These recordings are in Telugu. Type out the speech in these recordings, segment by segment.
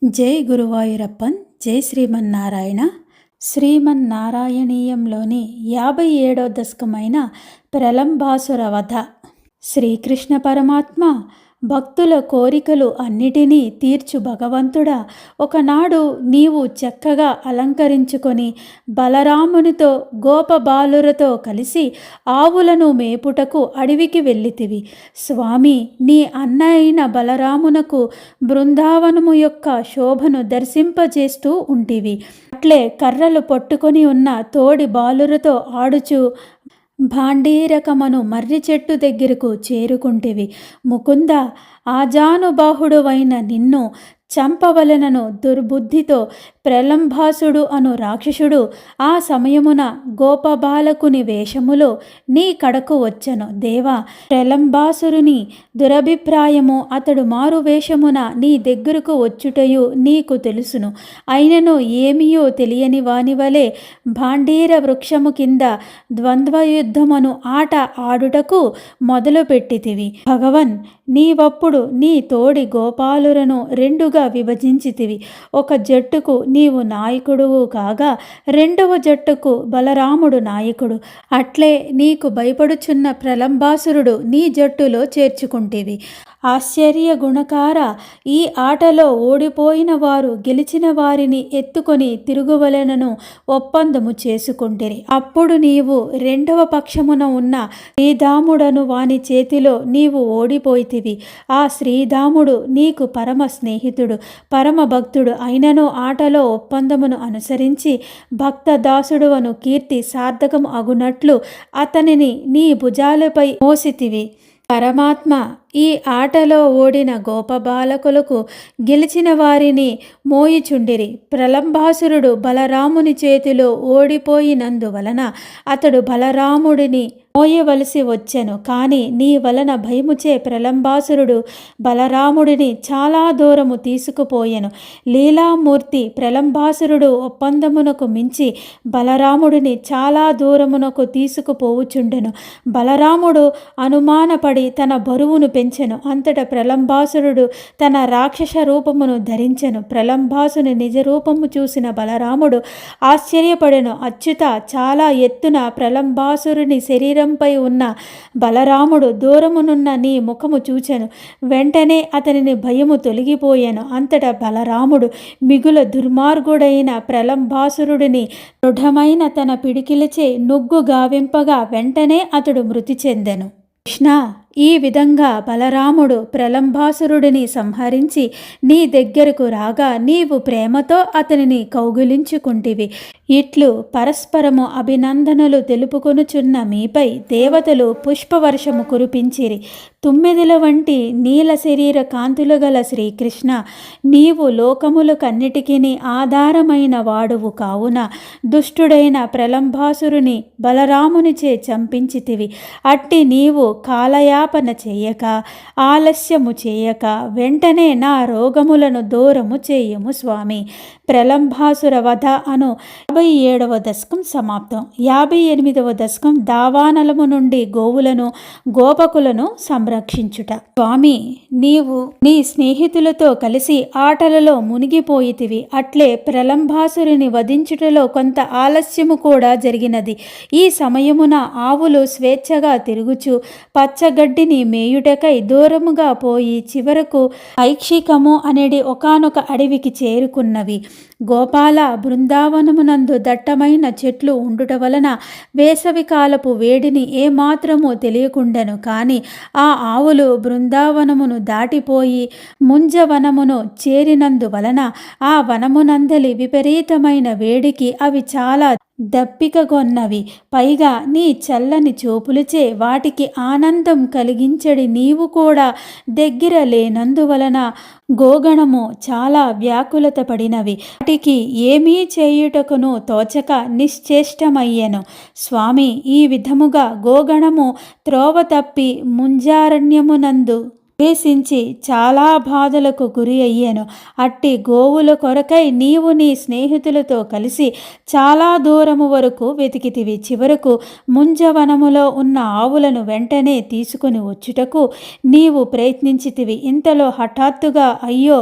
జై గురువాయూరప్పన్. జై శ్రీమన్నారాయణ. శ్రీమన్నారాయణీయంలోని 57వ దశకమైన ప్రలంబాసుర వధ. శ్రీకృష్ణ పరమాత్మ భక్తుల కోరికలు అన్నిటినీ తీర్చు భగవంతుడా, ఒకనాడు నీవు చక్కగా అలంకరించుకొని బలరామునితో గోపబాలురతో కలిసి ఆవులను మేపుటకు అడవికి వెళ్ళితివి. స్వామి, నీ అన్న అయిన బలరామునకు బృందావనము యొక్క శోభను దర్శింపజేస్తూ ఉంటివి. అట్లే కర్రలు పట్టుకొని ఉన్న తోడి బాలురతో ఆడుచు భాండీరకమను మర్రి చెట్టు దగ్గరకు చేరుకుంటివి. ముకుంద, ఆజానుబాహుడువైన నిన్ను చంపవలెనను దుర్బుద్ధితో ప్రలంబాసుడు అను రాక్షసుడు ఆ సమయమున గోపబాలకుని వేషములో నీ కడకు వచ్చెను. దేవా, ప్రలంబాసురుని దురభిప్రాయము అతడు మారు వేషమున నీ దగ్గరకు వచ్చుటయు నీకు తెలుసును. అయినను ఏమియో తెలియని వానివలే భాండీర వృక్షము కింద ద్వంద్వయుద్ధమును ఆట ఆడుటకు మొదలుపెట్టితివి. భగవన్, నీవప్పుడు నీ తోడి గోపాలులను రెండుగా విభజించితివి. ఒక జట్టుకు నీవు నాయకుడువు కాగా రెండవ జట్టుకు బలరాముడు నాయకుడు. అట్లే నీకు భయపడుచున్న ప్రలంబాసురుడు నీ జట్టులో చేర్చుకుంటివి. ఆశ్చర్య గుణకార, ఈ ఆటలో ఓడిపోయిన వారు గెలిచిన వారిని ఎత్తుకొని తిరుగువలెనను ఒప్పందము చేసుకుంటిరి. అప్పుడు నీవు రెండవ పక్షమున ఉన్న శ్రీధాముడను వాని చేతిలో నీవు ఓడిపోయితివి. ఆ శ్రీధాముడు నీకు పరమ స్నేహితుడు, పరమ భక్తుడు. అయినను ఆటలో ఒప్పందమును అనుసరించి భక్తదాసుడు అను కీర్తి సార్థకం అగునట్లు అతనిని నీ భుజాలపై మోసితివి. పరమాత్మ ఈ ఆటలో ఓడిన గోపబాలకులకు గెలిచిన వారిని మోయిచుండిరి. ప్రలంబాసురుడు బలరాముని చేతిలో ఓడిపోయినందువలన అతడు బలరాముడిని మోయవలసి వచ్చెను. కానీ నీ వలన భయముచే ప్రలంబాసురుడు బలరాముడిని చాలా దూరము తీసుకుపోయెను. లీలామూర్తి ప్రలంబాసురుడు ఒప్పందమునకు మించి బలరాముడిని చాలా దూరమునకు తీసుకుపోవుచుండెను. బలరాముడు అనుమానపడి తన బరువును పెంచెను. అంతటా ప్రలంబాసురుడు తన రాక్షస రూపమును ధరించెను. ప్రలంబాసుని నిజ రూపము చూసిన బలరాముడు ఆశ్చర్యపడెను. అచ్యుత, చాలా ఎత్తున ప్రలంబాసురుని శరీరంపై ఉన్న బలరాముడు దూరమునున్న నీ ముఖము చూచెను. వెంటనే అతనిని భయము తొలగిపోయాను. అంతటా బలరాముడు మిగుల దుర్మార్గుడైన ప్రలంబాసురుడిని దృఢమైన తన పిడికిలచే నుగ్గు గావింపగా వెంటనే అతడు మృతి చెందెను. కృష్ణ, ఈ విధంగా బలరాముడు ప్రలంబాసురుడిని సంహరించి నీ దగ్గరకు రాగా నీవు ప్రేమతో అతనిని కౌగిలించుకుంటివి. ఇట్లు పరస్పరము అభినందనలు తెలుపుకొనుచున్న మీపై దేవతలు పుష్పవర్షము కురిపించిరి. తుమ్మెదల వంటి నీల శరీర కాంతులు గల శ్రీకృష్ణ, నీవు లోకములకన్నిటికీ ఆధారమైన వాడువు కావున దుష్టుడైన ప్రలంబాసురుని బలరామునిచే చంపించితివి. అట్టి నీవు కాలయాపన చేయక, ఆలస్యము చేయక వెంటనే నా రోగములను దూరము చేయము స్వామి. ప్రలంబాసుర వధ అను 57వ దశకం సమాప్తం. 58వ దశకం దావానలము నుండి గోవులను గోపకులను సంరక్షించుట. స్వామి, నీవు నీ స్నేహితులతో కలిసి ఆటలలో మునిగిపోయితివి. అట్లే ప్రలంబాసురుని వధించుటలో కొంత ఆలస్యము కూడా జరిగినది. ఈ సమయమున ఆవులు స్వేచ్ఛగా తిరుగుచు పచ్చగడ్డిని మేయుటకై దూరముగా పోయి చివరకు ఐక్షికము అనేది ఒకానొక అడవికి చేరుకున్నవి. గోపాల, బృందావనమునందు దట్టమైన చెట్లు ఉండుట వలన వేసవికాలపు వేడిని ఏమాత్రము తెలియకుండెను. కానీ ఆ ఆవులు బృందావనమును దాటిపోయి ముంజవనమును చేరినందువలన ఆ వనమునందలి విపరీతమైన వేడికి అవి చాలా దప్పికగొన్నవి. పైగా నీ చల్లని చూపులచే వాటికి ఆనందం కలిగించడి నీవు కూడా దగ్గర లేనందువలన గోగణము చాలా వ్యాకులత పడినవి. వాటికి ఏమీ చేయుటకును తోచక నిశ్చేష్టమయ్యెను. స్వామి, ఈ విధముగా గోగణము త్రోవ తప్పి ముంజారణ్యమునందు ప్రవేశించి చాలా బాధలకు గురి అయ్యాను. అట్టి గోవుల కొరకై నీవు నీ స్నేహితులతో కలిసి చాలా దూరము వరకు వెతికితివి. చివరకు ముంజవనములో ఉన్న ఆవులను వెంటనే తీసుకుని వచ్చుటకు నీవు ప్రయత్నించితివి. ఇంతలో హఠాత్తుగా అయ్యో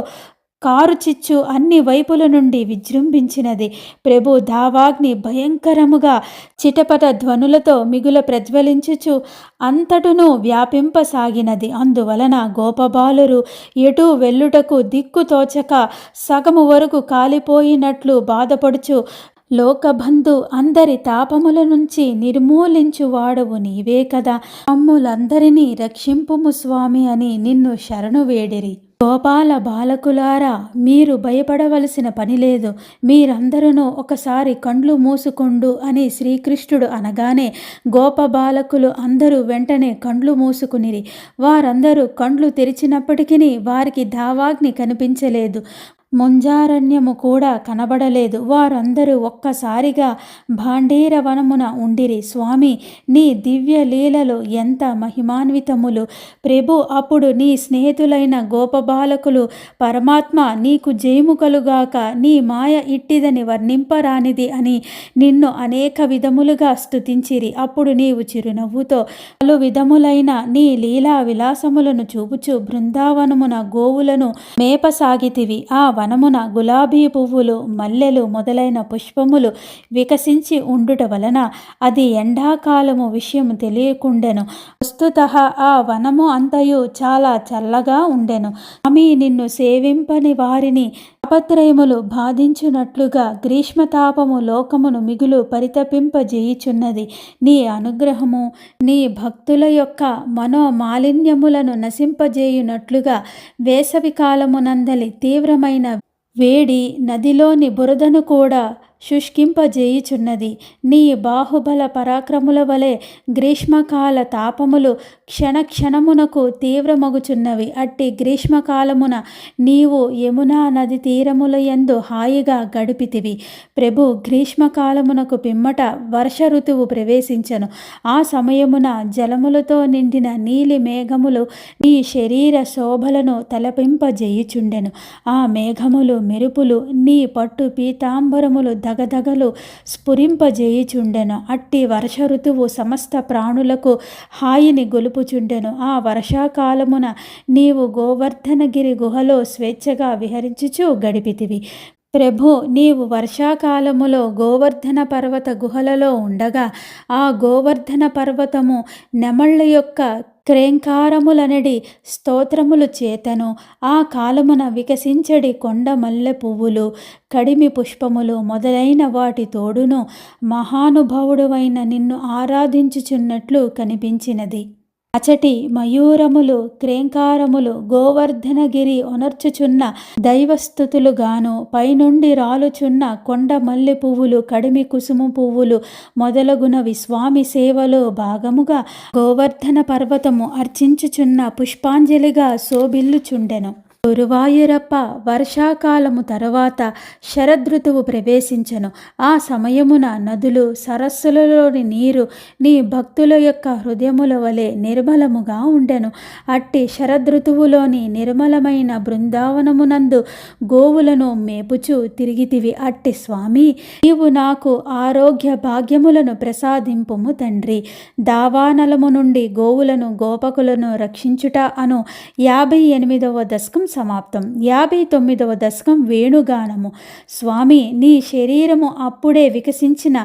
కారు చిచ్చు అన్ని వైపుల నుండి విజృంభించినది. ప్రభు దావాగ్ని భయంకరముగా చిటపట ధ్వనులతో మిగుల ప్రజ్వలించుచు అంతటును వ్యాపింపసాగినది. అందువలన గోపబాలురు ఎటూ వెళ్ళుటకు దిక్కు తోచక సగము వరకు కాలిపోయినట్లు బాధపడుచు, లోకబంధు అందరి తాపముల నుంచి నిర్మూలించువాడవు నీవే కదా, మమ్ములందరినీ రక్షింపుము స్వామి అని నిన్ను శరణు వేడిరి. గోపాల బాలకులారా, మీరు భయపడవలసిన పని లేదు. మీరందరూ ఒకసారి కండ్లు మూసుకొండు అని శ్రీకృష్ణుడు అనగానే గోపబాలకులు అందరూ వెంటనే కండ్లు మూసుకునిరి. వారందరూ కండ్లు తెరిచినప్పటికీ వారికి దావాగ్ని కనిపించలేదు, ముంజారణ్యము కూడా కనబడలేదు. వారందరూ ఒక్కసారిగా భాండీర వనమున ఉండిరి. స్వామి, నీ దివ్య లీలలు ఎంత మహిమాన్వితములు. ప్రభు అప్పుడు నీ స్నేహితులైన గోపబాలకులు, పరమాత్మ నీకు జయము కలుగాక, నీ మాయ ఇట్టిదని వర్ణింపరానిది అని నిన్ను అనేక విధములుగా స్తుతించిరి. అప్పుడు నీవు చిరునవ్వుతో పలు విధములైన నీ లీలా విలాసములను చూపుచు బృందావనమున గోవులను మేపసాగితివి. ఆ వనమున గులాబీ పువ్వులు, మల్లెలు మొదలైన పుష్పములు వికసించి ఉండుట వలన అది ఎండాకాలము విషయము తెలియకుండెను. వస్తుతః ఆ వనము అంతయు చాలా చల్లగా ఉండెను. స్వామి, నిన్ను సేవింపని వారిని తాపత్రయములు బాధించునట్లుగా గ్రీష్మతాపము లోకమును మిగులు పరితపింపజేయుచున్నది. నీ అనుగ్రహము నీ భక్తుల యొక్క మనోమాలిన్యములను నశింపజేయునట్లుగా వేసవి కాలమునందలి తీవ్రమైన వేడి నదిలోని బురదను కూడా శుష్కింపజేయుచున్నది. నీ బాహుబల పరాక్రముల వలె గ్రీష్మకాల తాపములు క్షణక్షణమునకు తీవ్రమగుచున్నవి. అట్టి గ్రీష్మకాలమున నీవు యమునా నది తీరముల యందు హాయిగా గడిపితివి. ప్రభు, గ్రీష్మకాలమునకు పిమ్మట వర్ష ఋతువు ప్రవేశించను. ఆ సమయమున జలములతో నిండిన నీలి మేఘములు నీ శరీర శోభలను తలపింపజేయుచుండెను. ఆ మేఘములు మెరుపులు నీ పట్టు పీతాంబరములు దగదగలు స్ఫురింపజేయుచుండెను. అట్టి వర్ష ఋతువు సమస్త ప్రాణులకు హాయిని గొలుపుచుండెను. ఆ వర్షాకాలమున నీవు గోవర్ధనగిరి గుహలో స్వేచ్ఛగా విహరించుచు గడిపితివి. ప్రభు, నీవు వర్షాకాలములో గోవర్ధన పర్వత గుహలలో ఉండగా ఆ గోవర్ధన పర్వతము నెమళ్ళ యొక్క క్రేంకారములనడి స్తోత్రములు చేతను ఆ కాలమున వికసించడి కొండ మల్లె పువ్వులు, కడిమి పుష్పములు మొదలైన వాటి తోడును మహానుభావుడువైన నిన్ను ఆరాధించుచున్నట్లు కనిపించినది. అచటి మయూరములు క్రేంకారములు గోవర్ధనగిరి ఒనర్చుచున్న దైవస్థుతులుగాను, పైనుండి రాలుచున్న కొండ మల్లె పువ్వులు, కడిమి కుసుము పువ్వులు మొదలగునవి స్వామి సేవలో భాగముగా గోవర్ధన పర్వతము అర్చించుచున్న పుష్పాంజలిగా శోభిల్లుచుండెను. గురువాయూరప్ప, వర్షాకాలము తరువాత శరదృతువు ప్రవేశించెను. ఆ సమయమున నదులు, సరస్సులలోని నీరు నీ భక్తుల యొక్క హృదయముల వలె నిర్మలముగా ఉండెను. అట్టి శరదృతువులోని నిర్మలమైన బృందావనమునందు గోవులను మేపుచు తిరిగితివి. అట్టి స్వామి, నీవు నాకు ఆరోగ్య భాగ్యములను ప్రసాదింపుము తండ్రి. దావానలము నుండి గోవులను గోపకులను రక్షించుట అను 58వ దశకం సమాప్తం. 59వ దశకం వేణుగానము. స్వామి, నీ శరీరము అప్పుడే వికసించిన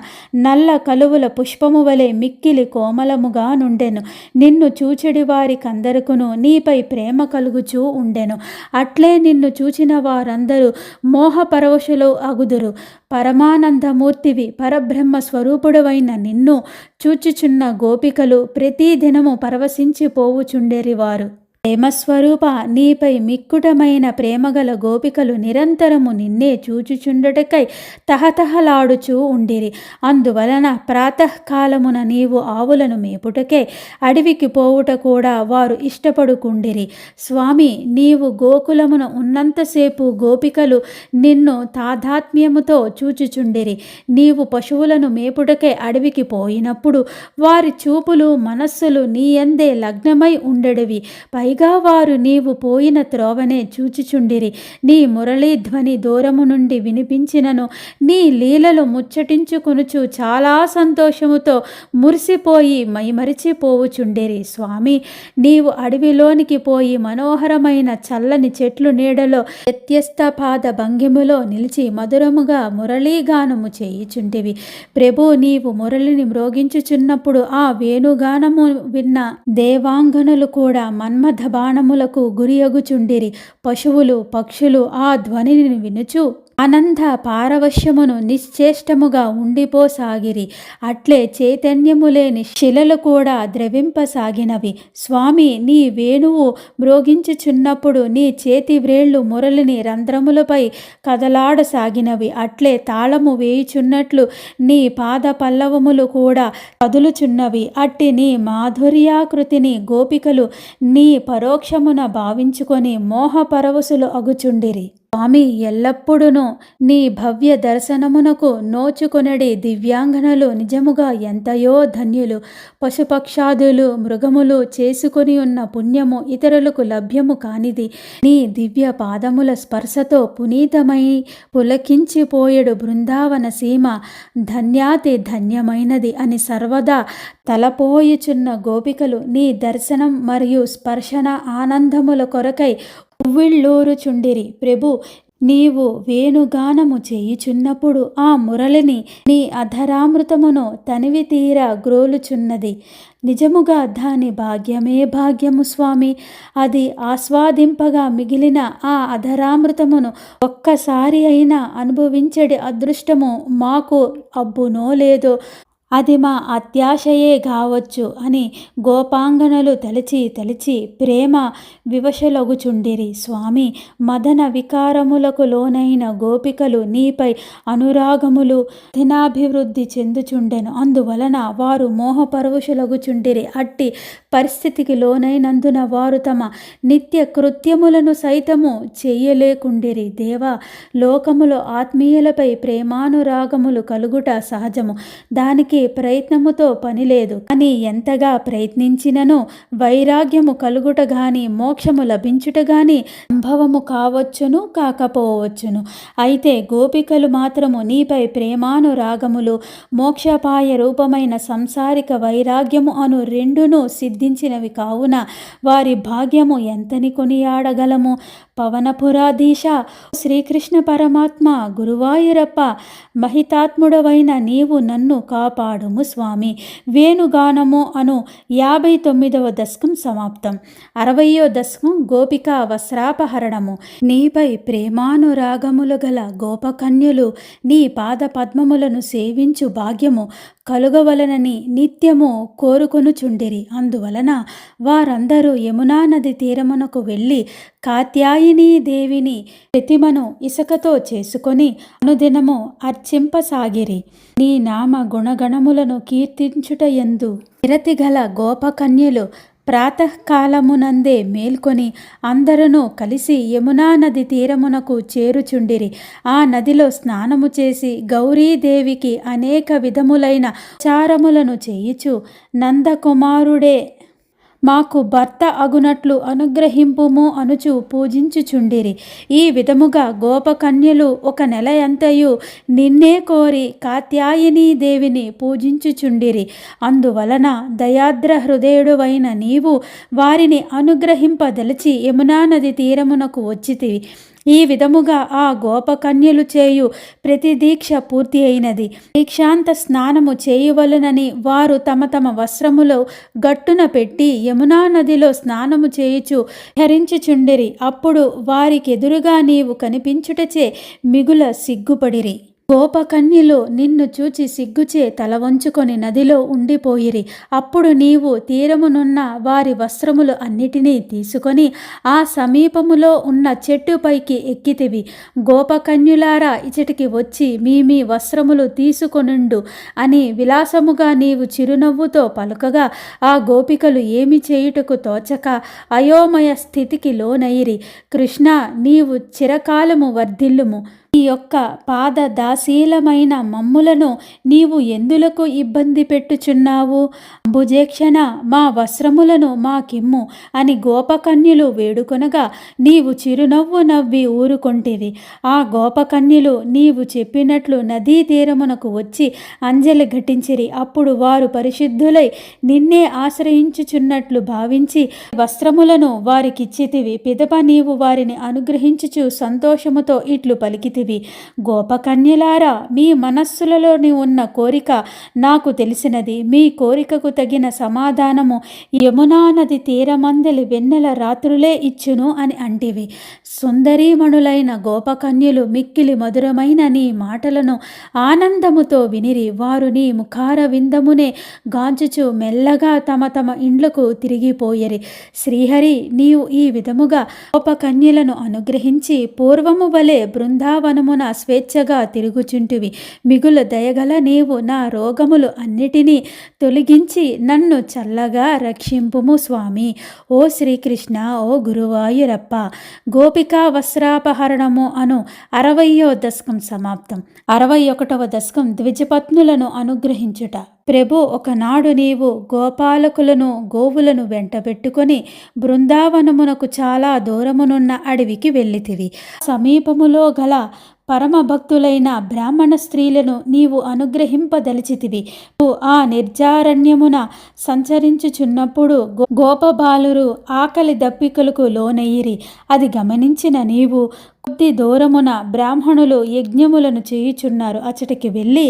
నల్ల కలువల పుష్పము వలె మిక్కిలి కోమలముగా నుండెను. నిన్ను చూచెడి వారికందరకును నీపై ప్రేమ కలుగుచూ ఉండెను. అట్లే నిన్ను చూచిన వారందరూ మోహపరవశులు అగుదురు. పరమానందమూర్తివి, పరబ్రహ్మ స్వరూపుడవైన నిన్ను చూచుచున్న గోపికలు ప్రతిదినము పరవశించిపోవుచుండేరివారు. ప్రేమస్వరూప, నీపై మిక్కుటమైన ప్రేమగల గోపికలు నిరంతరము నిన్నే చూచుచుండుటకై తహతహలాడుచూ ఉండిరి. అందువలన ప్రాతకాలమున నీవు ఆవులను మేపుటకే అడవికి పోవుట కూడా వారు ఇష్టపడుకుండిరి. స్వామి, నీవు గోకులమున ఉన్నంతసేపు గోపికలు నిన్ను తాదాత్మ్యముతో చూచుచుండిరి. నీవు పశువులను మేపుటకే అడవికి పోయినప్పుడు వారి చూపులు మనస్సులు నీయందే లగ్నమై ఉండెడివి. పైగా పైగా వారు నీవు పోయిన త్రోవనే చూచుచుండిరి. నీ మురళీధ్వని దూరము నుండి వినిపించినను నీ లీలలు ముచ్చటించుకొనుచు చాలా సంతోషముతో మురిసిపోయి మైమరిచిపోవుచుండిరి. స్వామి, నీవు అడవిలోనికి పోయి మనోహరమైన చల్లని చెట్లు నీడలో వ్యత్యస్త పాద భంగిములో నిలిచి మధురముగా మురళీగానము చేయుచుంటివి. ప్రభు, నీవు మురళిని మ్రోగించుచున్నప్పుడు ఆ వేణుగానము విన్న దేవాంగనులు కూడా మన్మథ బాణములకు గురియగుచుండిరి. పశువులు పక్షులు ఆ ధ్వనిని వినుచు ఆనంద పారవశ్యమును నిశ్చేష్టముగా ఉండిపోసాగిరి. అట్లే చైతన్యము లేని శిలలు కూడా ద్రవింపసాగినవి. స్వామి, నీ వేణువు మ్రోగించుచున్నప్పుడు నీ చేతి వ్రేళ్లు మురళిని రంధ్రములపై కదలాడసాగినవి. అట్లే తాళము వేయుచున్నట్లు నీ పాద పల్లవములు కూడా కదులుచున్నవి. అట్టి నీ మాధుర్యాకృతిని గోపికలు నీ పరోక్షమున భావించుకొని మోహపరవశులు అగుచుండిరి. స్వామి, ఎల్లప్పుడూ నీ భవ్య దర్శనమునకు నోచుకొనడి దివ్యాంగనలు నిజముగా ఎంతయో ధన్యులు. పశుపక్షాదులు మృగములు చేసుకొని ఉన్న పుణ్యము ఇతరులకు లభ్యము కానిది. నీ దివ్య పాదముల స్పర్శతో పునీతమై పులకించిపోయెడు బృందావన సీమ ధన్యాతి ధన్యమైనది అని సర్వదా తలపోయుచున్న గోపికలు నీ దర్శనం మరియు స్పర్శన ఆనందముల కొరకై ఉవ్విళ్ళూరుచుండిరి. ప్రభు, నీవు వేణుగానము చేయుచున్నప్పుడు ఆ మురళిని నీ అధరామృతమును తనివి తీరా గ్రోలుచున్నది. నిజముగా దాని భాగ్యమే భాగ్యము స్వామి. అది ఆస్వాదింపగా మిగిలిన ఆ అధరామృతమును ఒక్కసారి అయినా అనుభవించడి అదృష్టము మాకు అబ్బునో లేదో అది మా అత్యాశయే కావచ్చు అని గోపాంగనలు తలిచి ప్రేమ వివశలగుచుండిరి. స్వామి, మదన వికారములకు లోనైన గోపికలు నీపై అనురాగములు దినాభివృద్ధి చెందుచుండెను. అందువలన వారు మోహపరవశులగుచుండిరి. అట్టి పరిస్థితికి లోనైనందున వారు తమ నిత్య కృత్యములను సైతము చెయ్యలేకుండిరి. దేవా, లోకములో ఆత్మీయులపై ప్రేమానురాగములు కలుగుట సహజము. దానికి ప్రయత్నముతో పనిలేదు. కానీ ఎంతగా ప్రయత్నించినను వైరాగ్యము కలుగుట గాని మోక్షము లభించుట గాని సంభవము కావచ్చును కాకపోవచ్చును. అయితే గోపికలు మాత్రము నీపై ప్రేమానురాగములు మోక్షపాయ రూపమైన సంసారిక వైరాగ్యము అను రెండును సిద్ధించినవి కావున వారి భాగ్యము ఎంతని కొనియాడగలము. పవనపురాధీశ, శ్రీకృష్ణ పరమాత్మ, గురువాయూరప్ప, మహితాత్ముడవైన నీవు నన్ను కాపాడుము స్వామి. వేణుగానము అను 59వ దశకం సమాప్తం. 60వ దశకం గోపికా వస్త్రాపహరణము. నీపై ప్రేమానురాగములు గల గోపకన్యలు నీ పాద పద్మములను సేవించు భాగ్యము కలుగవలనని నిత్యము కోరుకొనుచుండిరి. అందువలన వారందరూ యమునా నది తీరమునకు వెళ్ళి కాత్యాయనీ దేవిని ప్రతిమను ఇసుకతో చేసుకొని అనుదినము అర్చింపసాగిరి. నీ నామ గుణగణములను కీర్తించుటయందు నిరతిగల గోపకన్యలు ప్రాతకాలమునందే మేల్కొని అందరూ కలిసి యమునా నది తీరమునకు చేరుచుండిరి. ఆ నదిలో స్నానము చేసి గౌరీదేవికి అనేక విధములైన ఉపచారములను చేయుచు నందకుమారుడే మాకు భర్త అగునట్లు అనుగ్రహింపుము అనుచు పూజించుచుండిరి. ఈ విధముగా గోపకన్యలు 1 నెల అంతయు నిన్నే కోరి కాత్యాయనీ దేవిని పూజించుచుండిరి. అందువలన దయాద్ర హృదయుడువైన నీవు వారిని అనుగ్రహింపదలిచి యమునా నది తీరమునకు వచ్చితివి. ఈ విధముగా ఆ గోపకన్యలు చేయు ప్రతి దీక్ష పూర్తి అయినది. దీక్షాంత స్నానము చేయవలనని వారు తమ తమ వస్త్రములో గట్టున పెట్టి యమునా నదిలో స్నానము చేయుచు హరించుచుండిరి. అప్పుడు వారికెదురుగా నీవు కనిపించుటచే మిగుల సిగ్గుపడిరి. గోపకన్యలు నిన్ను చూచి సిగ్గుచే తల వంచుకొని నదిలో ఉండిపోయిరి. అప్పుడు నీవు తీరమునున్న వారి వస్త్రములు అన్నిటినీ తీసుకొని ఆ సమీపములో ఉన్న చెట్టుపైకి ఎక్కితివి. గోపకన్యులారా, ఇచటికి వచ్చి మీ వస్త్రములు తీసుకొనుండు అని విలాసముగా నీవు చిరునవ్వుతో పలుకగా ఆ గోపికలు ఏమి చేయుటకు తోచక అయోమయ స్థితికి లోనైరి. కృష్ణ, నీవు చిరకాలము వర్ధిల్లుము. ఈ యొక్క పాద దాసి దాసీలమైన మమ్ములను నీవు ఎందులకు ఇబ్బంది పెట్టుచున్నావు? అంబుజేక్షణ మా వస్త్రములను మాకిమ్ము అని గోపకన్యలు వేడుకొనగా నీవు చిరునవ్వు నవ్వి ఊరుకొంటివి. ఆ గోపకన్యలు నీవు చెప్పినట్లు నదీ తీరమునకు వచ్చి అంజలి ఘటించిరి. అప్పుడు వారు పరిశుద్ధులై నిన్నే ఆశ్రయించుచున్నట్లు భావించి వస్త్రములను వారికిచ్చితివి. పిదప నీవు వారిని అనుగ్రహించుచు సంతోషముతో ఇట్లు పలికితివి: గోపకన్యలారా, మీ మనస్సులలోని ఉన్న కోరిక నాకు తెలిసినది. మీ కోరికకు తగిన సమాధానము యమునా నది తీరమందలి వెన్నెల రాత్రులే ఇచ్చును అని అంటివి. సుందరీమణులైన గోపకన్యలు మిక్కిలి మధురమైన నీ మాటలను ఆనందముతో వినిరి. వారు నీ ముఖార విందమునే గాంచుచు మెల్లగా తమ తమ ఇండ్లకు తిరిగిపోయిరి. శ్రీహరి, నీవు ఈ విధముగా గోపకన్యలను అనుగ్రహించి పూర్వము వలె బృందావనమున స్వేచ్ఛగా తిరుగుచుంటివి. మిగుల దయగల నీవు నా రోగములు అన్నిటినీ తొలగించి నన్ను చల్లగా రక్షింపుము స్వామి. ఓ శ్రీకృష్ణ, ఓ గురువాయూరప్ప. గోపికా వస్త్రాపహరణము అను 60వ దశకం సమాప్తం. 61వ దశకం ద్విజపత్నులను అనుగ్రహించుట. ప్రభు, ఒకనాడు నీవు గోపాలకులను గోవులను వెంటబెట్టుకొని బృందావనమునకు చాలా దూరమునున్న అడవికి వెళ్ళితివి. సమీపములో గల పరమభక్తులైన బ్రాహ్మణ స్త్రీలను నీవు అనుగ్రహింపదలిచితివి. ఆ నిర్జారణ్యమున సంచరించుచున్నప్పుడు గోపబాలురు ఆకలి దప్పికలకు లోనయ్యిరి. అది గమనించిన నీవు కొద్ది దూరమున బ్రాహ్మణులు యజ్ఞములను చేయుచున్నారు, అచటికి వెళ్ళి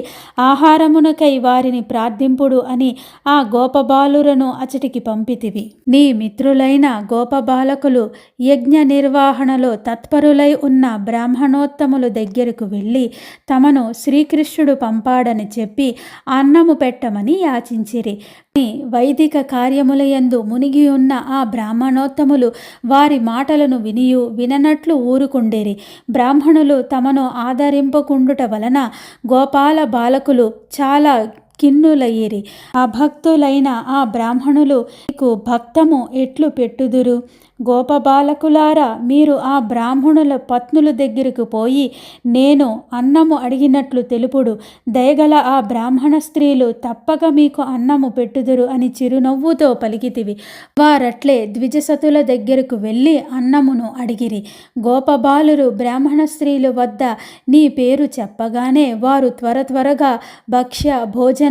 ఆహారమునకై వారిని ప్రార్థింపుడు అని ఆ గోపబాలురను అచటికి పంపితివి. నీ మిత్రులైన గోపబాలకులు యజ్ఞ నిర్వహణలో తత్పరులై ఉన్న బ్రాహ్మణోత్తములు దగ్గరకు వెళ్ళి తమను శ్రీకృష్ణుడు పంపాడని చెప్పి అన్నము పెట్టమని యాచించిరి. వైదిక కార్యములయందు మునిగి ఉన్న ఆ బ్రాహ్మణోత్తములు వారి మాటలను వినియు విననట్లు ఊరుకుండేరి. బ్రాహ్మణులు తమను ఆదరింపకుండుట వలన గోపాల బాలకులు చాలా కిన్నులయ్యిరి. అభక్తులైన ఆ బ్రాహ్మణులు నీకు భక్తము ఎట్లు పెట్టుదురు? గోపబాలకులారా, మీరు ఆ బ్రాహ్మణుల పత్నుల దగ్గరకు పోయి నేను అన్నము అడిగినట్లు తెలుపుడు. దయగల ఆ బ్రాహ్మణ స్త్రీలు తప్పక మీకు అన్నము పెట్టుదురు అని చిరునవ్వుతో పలికితివి. వారట్లే ద్విజసతుల దగ్గరకు వెళ్ళి అన్నమును అడిగిరి. గోపబాలురు బ్రాహ్మణ స్త్రీల వద్ద నీ పేరు చెప్పగానే వారు త్వరగా భక్ష్య భోజన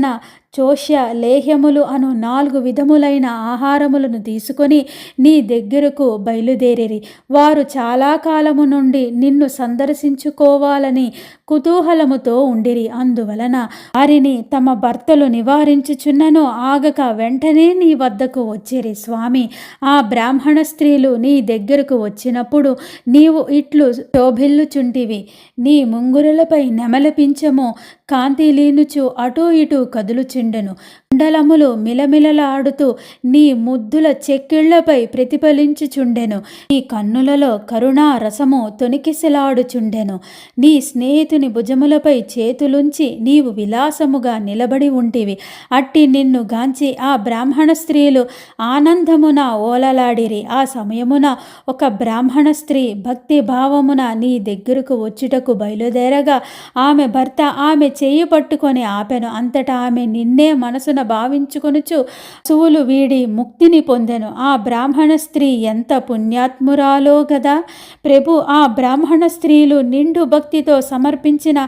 చోష్య లేహ్యములు అను 4 విధములైన ఆహారములను తీసుకొని నీ దగ్గరకు బయలుదేరిరి. వారు చాలా కాలము నుండి నిన్ను సందర్శించుకోవాలని కుతూహలముతో ఉండిరి. అందువలన వారిని తమ భర్తలు నివారించుచున్నను ఆగక వెంటనే నీ వద్దకు వచ్చిరి. స్వామి, ఆ బ్రాహ్మణ స్త్రీలు నీ దగ్గరకు వచ్చినప్పుడు నీవు ఇట్లు శోభిల్లుచుంటివి. నీ ముంగురులపై నెమలపించము కాంతిలీనుచు అటూ ఇటూ కదులుచుండెను. మండలములు మిలమిలలాడుతూ నీ ముద్దుల చెక్కిళ్లపై ప్రతిఫలించుచుండెను. నీ కన్నులలో కరుణా రసము తొణికిసలాడుచుండెను. నీ స్నేహితుని భుజములపై చేతులుంచి నీవు విలాసముగా నిలబడి ఉంటివి. అట్టి నిన్ను గాంచి ఆ బ్రాహ్మణ స్త్రీలు ఆనందమున ఓలలాడిరి. ఆ సమయమున ఒక బ్రాహ్మణ స్త్రీ భక్తి భావమున నీ దగ్గరకు వచ్చుటకు బయలుదేరగా ఆమె భర్త ఆమె చేయి పట్టుకొని ఆపెను. అంతటా ఆమె నిన్నే మనసున భావించుకొనుచు పశువులు వీడి ముక్తిని పొందెను. ఆ బ్రాహ్మణ స్త్రీ ఎంత పుణ్యాత్మురాలో గదా! ప్రభు, ఆ బ్రాహ్మణ స్త్రీలు నిండు భక్తితో సమర్పించిన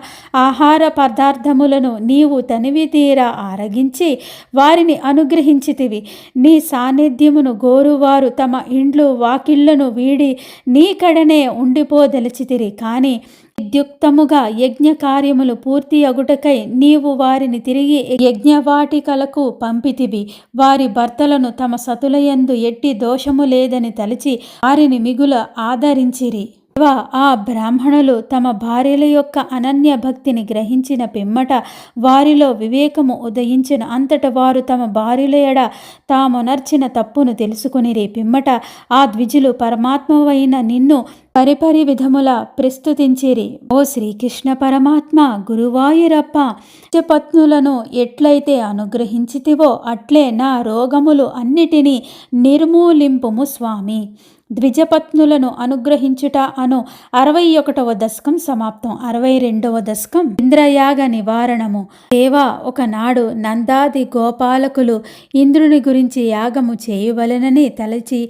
ఆహార పదార్థములను నీవు తనివి తీరా ఆరగించి వారిని అనుగ్రహించితివి. నీ సాన్నిధ్యమును గోరువారు తమ ఇండ్లు వాకిళ్లను వీడి నీ కడనే ఉండిపోదలిచితిరి. కానీ విద్యుక్తముగా యజ్ఞ కార్యములు పూర్తి అగుటకై నీవు వారిని తిరిగి యజ్ఞవాటికలకు పంపితివి. వారి భర్తలను తమ సతులయందు ఎట్టి దోషము లేదని తలచి వారిని మిగుల ఆదరించిరి. ఆ బ్రాహ్మణులు తమ భార్యల యొక్క అనన్య భక్తిని గ్రహించిన పిమ్మట వారిలో వివేకము ఉదయించిన. అంతట వారు తమ భార్యల ఎడ తామునర్చిన తప్పును తెలుసుకునిరి. పిమ్మట ఆ ద్విజులు పరమాత్మవైన నిన్ను పరిపరి విధముల ప్రస్తుతించిరి. ఓ శ్రీకృష్ణ పరమాత్మ, గురువాయూరప్ప, పత్నులను ఎట్లయితే అనుగ్రహించితివో అట్లే నా రోగములు అన్నిటినీ నిర్మూలింపుము స్వామి. ద్విజపత్నులను అనుగ్రహించుట అను 61వ దశకం సమాప్తం. 62వ దశకం ఇంద్రయాగ నివారణము. దేవా, ఒకనాడు నందాది గోపాలకులు ఇంద్రుని గురించి యాగము చేయవలెనని తలచి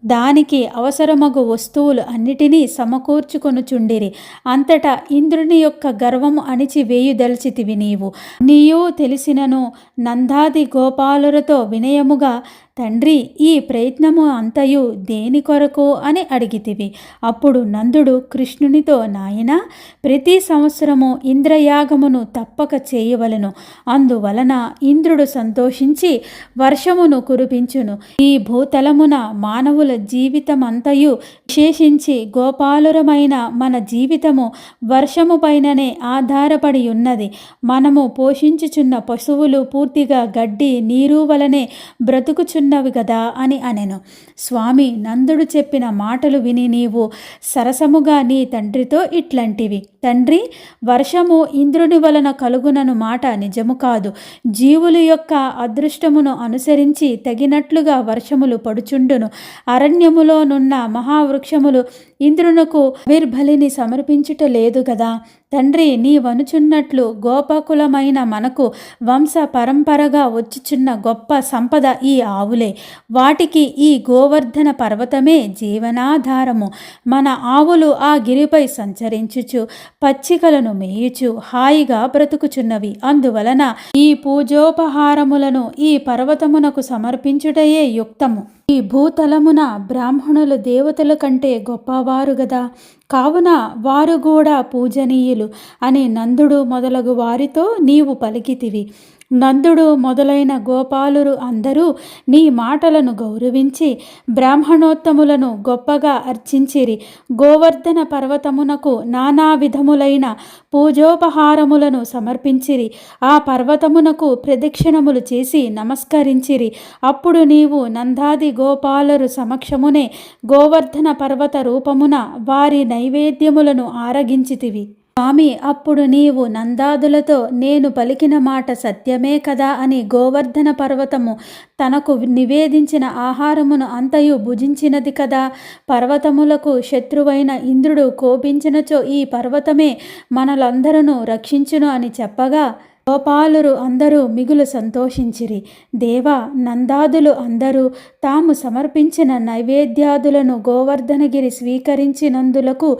దానికి అవసరమగు వస్తువులు అన్నిటినీ సమకూర్చుకొనుచుండిరి. అంతటా ఇంద్రుని యొక్క గర్వము అణిచి వేయుదలచితివి నీవు. నీయూ తెలిసినను నందాది గోపాలులతో వినయముగా, తండ్రి, ఈ ప్రయత్నము అంతయు దేని కొరకు అని అడిగితివి. అప్పుడు నందుడు కృష్ణునితో, నాయనా, ప్రతి సంవత్సరము ఇంద్రయాగమును తప్పక చేయవలెను. అందువలన ఇంద్రుడు సంతోషించి వర్షమును కురిపించును. ఈ భూతలమున మానవుల జీవితమంతయు, విశేషించి గోపాలురమైన మన జీవితము వర్షము పైననే ఆధారపడి ఉన్నది. మనము పోషించుచున్న పశువులు పూర్తిగా గడ్డి నీరు వలనే బ్రతుకుచున్నవి కదా అని అనెను. స్వామి, నందుడు చెప్పిన మాటలు విని నీవు సరసముగా నీ తండ్రితో ఇట్లంటివి. తండ్రి, వర్షము ఇంద్రుని వలన కలుగునను మాట నిజము కాదు. జీవుల యొక్క అదృష్టమును అనుసరించి తగినట్లుగా వర్షములు పడుచుండును. అరణ్యములోనున్న మహావృక్షములు ఇంద్రునకు ఆవిర్బలిని సమర్పించుట లేదు కదా. తండ్రి, నీవనుచున్నట్లు గోపకులమైన మనకు వంశ పరంపరగా వచ్చుచున్న గొప్ప సంపద ఈ ఆవులే. వాటికి ఈ గోవర్ధన పర్వతమే జీవనాధారము. మన ఆవులు ఆ గిరిపై సంచరించుచు పచ్చికలను మేయుచు హాయిగా బ్రతుకుచున్నవి. అందువలన ఈ పూజోపహారములను ఈ పర్వతమునకు సమర్పించుటయే యుక్తము. ఈ భూతలమున బ్రాహ్మణులు దేవతల కంటే గొప్పవారు గదా. కావున వారు కూడా పూజనీయులు అని నందుడు మొదలగు వారితో నీవు పలికితివి. నందుడు మొదలైన గోపాలురు అందరూ నీ మాటలను గౌరవించి బ్రాహ్మణోత్తములను గొప్పగా అర్చించిరి. గోవర్ధన పర్వతమునకు నానా విధములైన పూజోపహారములను సమర్పించిరి. ఆ పర్వతమునకు ప్రదక్షిణములు చేసి నమస్కరించిరి. అప్పుడు నీవు నందాది గోపాలురు సమక్షమునే గోవర్ధన పర్వత రూపమున వారి నైవేద్యములను ఆరగించితివి. స్వామి, అప్పుడు నీవు నందాదులతో, నేను పలికిన మాట సత్యమే కదా అని గోవర్ధన పర్వతము తనకు నివేదించిన ఆహారమును అంతయు భుజించినది కదా. పర్వతములకు శత్రువైన ఇంద్రుడు కోపించినచో ఈ పర్వతమే మనలందరూ రక్షించును అని చెప్పగా గోపాలురు అందరూ మిగులు సంతోషించిరి. దేవా, నందాదులు అందరూ తాము సమర్పించిన నైవేద్యాదులను గోవర్ధనగిరి స్వీకరించినందులకు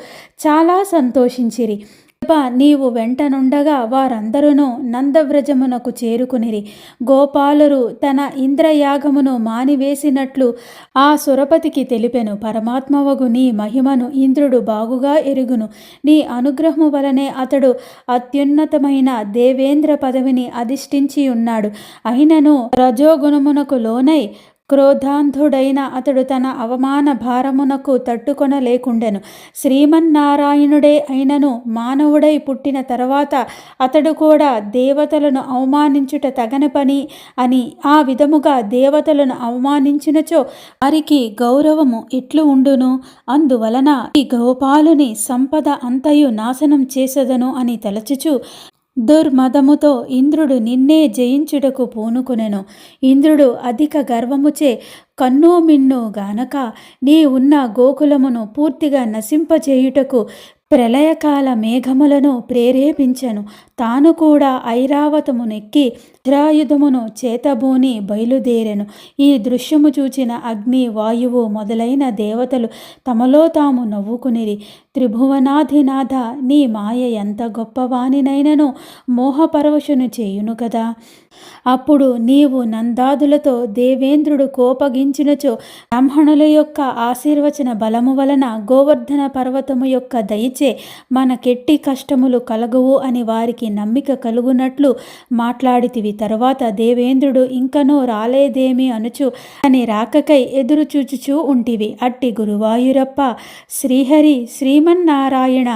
చాలా సంతోషించిరి. నీవు వెంటనుండగా వారందరూ నందవ్రజమునకు చేరుకునిరి. గోపాలురు తన ఇంద్రయాగమును మానివేసినట్లు ఆ సురపతికి తెలిపెను. పరమాత్మవగు నీ మహిమను ఇంద్రుడు బాగుగా ఎరుగును. నీ అనుగ్రహము వలనే అతడు అత్యున్నతమైన దేవేంద్ర పదవిని అధిష్ఠించి ఉన్నాడు. అయినను రజోగుణమునకు లోనై క్రోధాంధుడైన అతడు తన అవమాన భారమునకు తట్టుకొనలేకుండెను. శ్రీమన్నారాయణుడే అయినను మానవుడై పుట్టిన తర్వాత అతడు కూడా దేవతలను అవమానించుట తగని పని అని ఆ విధముగా దేవతలను అవమానించినచో వారికి గౌరవము ఇట్లు ఉండును. అందువలన ఈ గోపాలుని సంపద అంతయు నాశనం చేసెదను అని తలచుచు దుర్మదముతో ఇంద్రుడు నిన్నే జయించుటకు పూనుకొనెను. ఇంద్రుడు అధిక గర్వముచే కన్ను మిన్ను గానక నీ ఉన్న గోకులమును పూర్తిగా నశింపచేయుటకు ప్రళయకాల మేఘములను ప్రేరేపించెను. తాను కూడా ఐరావతమునెక్కి వజ్రాయుధమును చేతబూని బయలుదేరెను. ఈ దృశ్యము చూచిన అగ్ని, వాయువు మొదలైన దేవతలు తమలో తాము నవ్వుకునిరి. త్రిభువనాధినాథ, నీ మాయ ఎంత గొప్పవానినైనను మోహపరవశును చేయును కదా. అప్పుడు నీవు నందాదులతో, దేవేంద్రుడు కోపగించినచో బ్రాహ్మణుల యొక్క ఆశీర్వచన బలము వలన గోవర్ధన పర్వతము యొక్క దయచే మనకెట్టి కష్టములు కలగవు అని వారికి నమ్మిక కలుగునట్లు మాట్లాడితివి. తరువాత దేవేంద్రుడు ఇంకనూ రాలేదేమి అనుచు అని రాకకై ఎదురు చూచుచూ ఉంటివి. అట్టి గురువాయూరప్ప, శ్రీహరి, శ్రీమన్నారాయణ,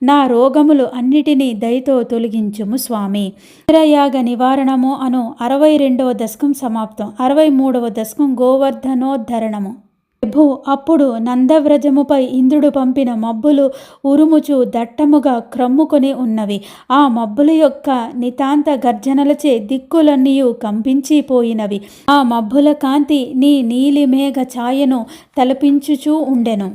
నా రోగములు అన్నిటినీ దయతో తొలగించుము స్వామి. ఇంద్రయాగ నివారణము అను 62వ దశకం సమాప్తం. 63వ దశకం గోవర్ధనోద్ధరణము. ప్రభు అప్పుడు నందవ్రజముపై ఇంద్రుడు పంపిన మబ్బులు ఉరుముచు దట్టముగా క్రమ్ముకొని ఉన్నవి. ఆ మబ్బుల యొక్క నితాంత గర్జనలచే దిక్కులన్నీయు కంపించిపోయినవి. ఆ మబ్బుల కాంతి నీ నీలి మేఘ ఛాయను తలపించుచూ ఉండెను.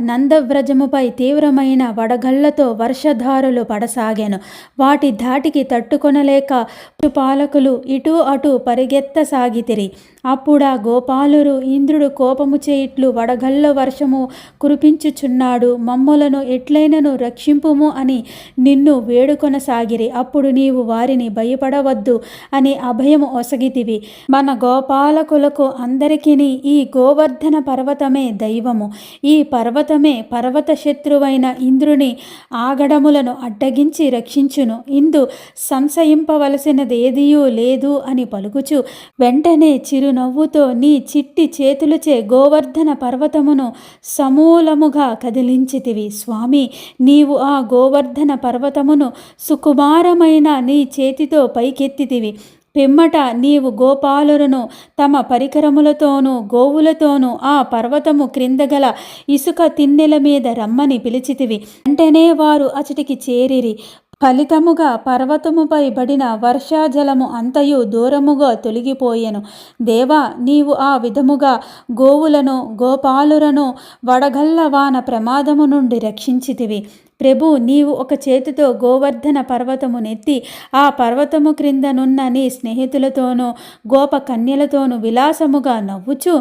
నందవ్రజముపై తీవ్రమైన వడగళ్లతో వర్షధారులు పడసాగాను. వాటి ధాటికి తట్టుకొనలేక పశుపాలకులు ఇటూ అటు పరిగెత్తసాగితిరి. అప్పుడా గోపాలురు ఇంద్రుడు కోపముచే ఇట్లు వడగళ్ళ వర్షము కురిపించుచున్నాడు, మమ్ములను ఎట్లైనను రక్షింపుము అని నిన్ను వేడుకొనసాగిరి. అప్పుడు నీవు వారిని భయపడవద్దు అని అభయము ఒసగితివి. మన గోపాలకులకు అందరికిని ఈ గోవర్ధన పర్వతమే దైవము. ఈ పర్వతమే పర్వత శత్రువైన ఇంద్రుని ఆగడములను అడ్డగించి రక్షించును. ఇందు సంశయింపవలసినదేదియూ లేదు అని పలుకుచు వెంటనే చిరునవ్వుతో నీ చిట్టి చేతులచే గోవర్ధన పర్వతమును సమూలముగా కదిలించితివి. స్వామి, నీవు ఆ గోవర్ధన పర్వతమును సుకుమారమైన నీ చేతితో పైకెత్తితివి. పిమ్మట నీవు గోపాలులను తమ పరికరములతోనూ గోవులతోనూ ఆ పర్వతము క్రిందగల ఇసుక తిన్నెల మీద రమ్మని పిలిచితివి. వెంటనే వారు అచటికి చేరిరి. ఫలితముగా పర్వతముపై పడిన వర్షాజలము అంతయు దూరముగా తొలగిపోయెను. దేవా, నీవు ఆ విధముగా గోవులను గోపాలులను వడగళ్ళ వాన ప్రమాదము నుండి రక్షించితివి. ప్రభు, నీవు ఒక చేతితో గోవర్ధన పర్వతమునెత్తి ఆ పర్వతము క్రిందనున్న నీ స్నేహితులతోనూ గోప కన్యలతోనూ విలాసముగా నవ్వుచూ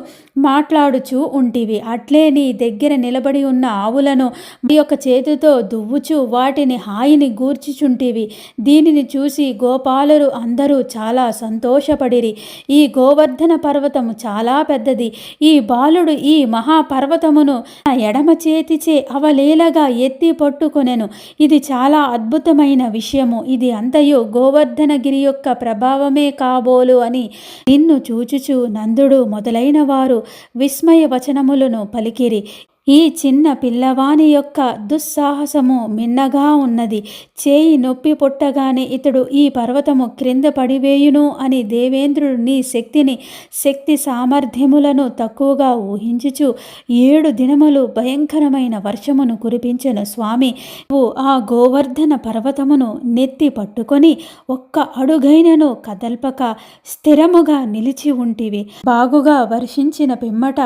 మాట్లాడుచూ ఉంటివి. అట్లే నీ దగ్గర నిలబడి ఉన్న ఆవులను నీ యొక్క చేతితో దువ్వుచూ వాటిని హాయిని గూర్చుచుంటివి. దీనిని చూసి గోపాలురు అందరూ చాలా సంతోషపడిరి. ఈ గోవర్ధన పర్వతము చాలా పెద్దది. ఈ బాలుడు ఈ మహాపర్వతమును ఎడమ చేతిచే అవలీలగా ఎత్తి పట్టుకొనెను. ఇది చాలా అద్భుతమైన విషయము. ఇది అంతయు గోవర్ధనగిరి యొక్క ప్రభావమే కాబోలు అని నిన్ను చూచుచు నందుడు మొదలైన వారు విస్మయ వచనములను పలికిరి. ఈ చిన్న పిల్లవాని యొక్క దుస్సాహసము మిన్నగా ఉన్నది. చేయి నొప్పి పుట్టగానే ఇతడు ఈ పర్వతము క్రింద పడివేయును అని దేవేంద్రుడు నీ శక్తి సామర్థ్యములను తక్కువగా ఊహించుచు 7 దినములు భయంకరమైన వర్షమును కురిపించెను. స్వామి, నువ్వు ఆ గోవర్ధన పర్వతమును నెత్తి పట్టుకొని ఒక్క అడుగైనను కదల్పక స్థిరముగా నిలిచి ఉంటివి. బాగుగా వర్షించిన పిమ్మట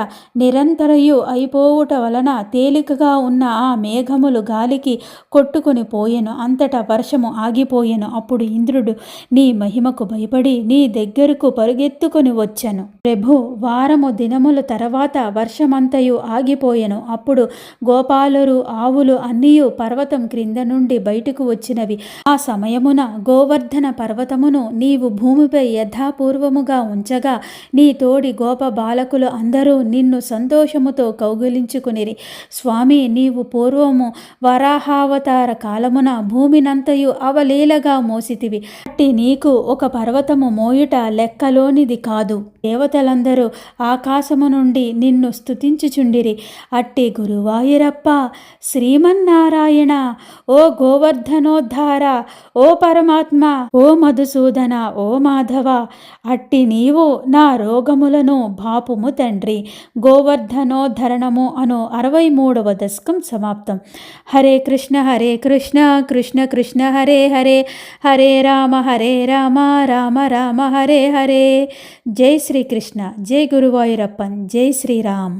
నిరంతరయు అయిపోవుట వలన తేలికగా ఉన్న ఆ మేఘములు గాలికి కొట్టుకుని పోయెను. అంతటా వర్షము ఆగిపోయెను. అప్పుడు ఇంద్రుడు నీ మహిమకు భయపడి నీ దగ్గరకు పరుగెత్తుకొని వచ్చెను. ప్రభు, వారము దినముల తర్వాత వర్షమంతయు ఆగిపోయెను. అప్పుడు గోపాలురు ఆవులు అన్నీయు పర్వతం క్రింద నుండి బయటకు వచ్చినవి. ఆ సమయమున గోవర్ధన పర్వతమును నీవు భూమిపై యథాపూర్వముగా ఉంచగా నీ తోడి గోప బాలకులు అందరూ నిన్ను సంతోషముతో కౌగిలించుకుని స్వామి, నీవు పూర్వము వరాహావతార కాలమున భూమినంతయు అవలీలగా మోసితివి. అట్టి నీకు ఒక పర్వతము మోయుట లెక్కలోనిది కాదు. దేవతలందరూ ఆకాశము నుండి నిన్ను స్తుతించుచుండిరి. అట్టి గురువాయూరప్ప, శ్రీమన్నారాయణ, ఓ గోవర్ధనోద్ధార, ఓ పరమాత్మ, ఓ మధుసూదన, ఓ మాధవ, అట్టి నీవు నా రోగములను బాపుము తండ్రి. గోవర్ధనోద్ధరణము అను 63వ దశకం సమాప్తం. హరే కృష్ణ కృష్ణ కృష్ణ హరే హరే, హరే రామ రామ రామ హరే హరే. జై శ్రీకృష్ణ, జై గురువాయూరప్పన్, జై శ్రీరామ్.